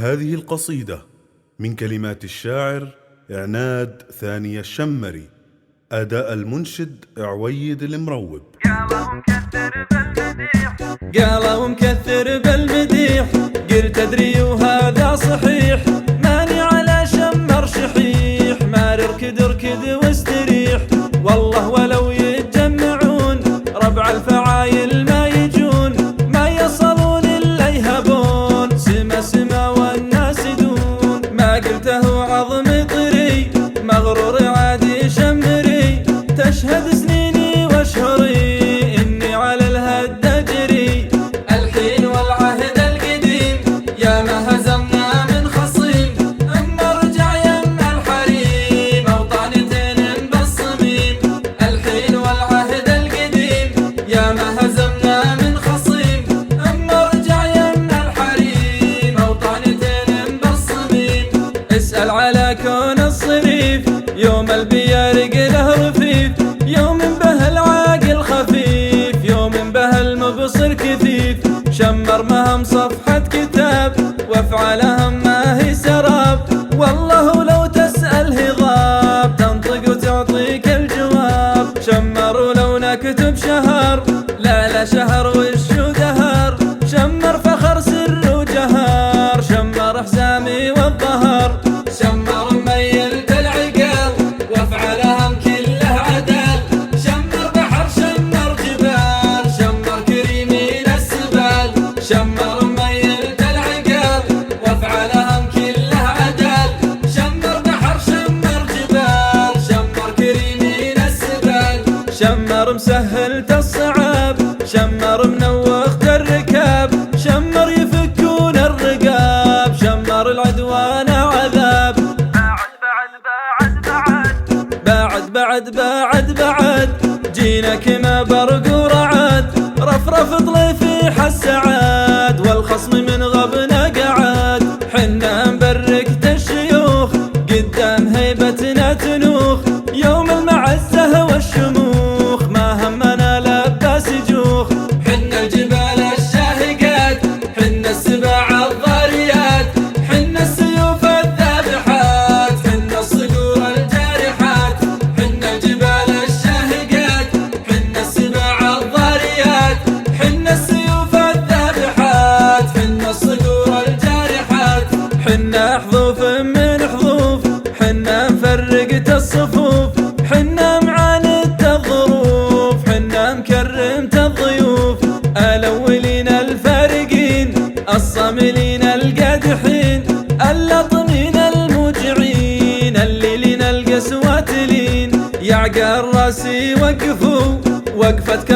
هذه القصيدة من كلمات الشاعر عناد ثاني الشمري، أداء المنشد عويد المروب. قالوا مكثر بالمديح قلت أدري وهذا صحيح، ماني على شمر شحيح، ما ركد واستريح، والله ولو يتجمعون ربع الفعايل ما يجون، ما يصلون إلا يهبون، سما والناس دون، ما قلته عظم طري مغرور عادي شمري، تشهد سنيني واشهري إني على الهد أجري، الحين والعهد القديم يا ما هزمنا من خصيم، أما رجع يم الحريم أوطانتين بالصميم، الحين والعهد القديم يا ما هزمنا من خصيم، أما رجع يم الحريم أوطانتين بالصميم، اسأل على كون الصريف يوم البيارق له رفيف، يوم به العاقل خفيف، يوم به المبصر كثيف، شمر مهم صفحة كتاب وافعالهم ما هي سراب، والله لو تسأله غاب تنطق وتعطيك الجواب، شمر ولو نكتب شهر لا شهر وشو دهر، شمر فخر سر وجهر، شمر حزامي والظهر، شمر ميلت العقال وافعالهم كله عدل، شمر بحر شمر جبال، شمر كريمين السبال، شمر ميلت العقال وافعالهم كله عدل، شمر بحر شمر جبال، شمر كريمين السبال، شمر مسهلت الصعاب، شمر منوخت الركاب، شمر يفكون الرقاب، شمر العدوان عذاب، بعد جينا كما برق ورعد، رفرف طليفي حس عاد، والخصم من غبنا قعد، حنا مبركت الشيوخ قدام هيبتنا تنوخ، يوم المعزة والشموخ ما همنا لباس جوخ، حنا الجبال الشاهقات، حنا السباع الضاريات، حنا السيوف الذابحات، حنا الصقور الجارحات، حنا الجبال الشاهقات، حنا السباع الضاريات، حنا السيوف الذابحات، حنا الصقور الجارحات، حنا حظوف من حظوف، حنا مفرقت الصفوف، حنا معاندت الظروف، حنا مكرمت الضيوف، الأولين الفارقين الصاملين القادحين، اللطمين الموجعين، الليلين القسواتلين، يعقى الراس وقفوا وقفة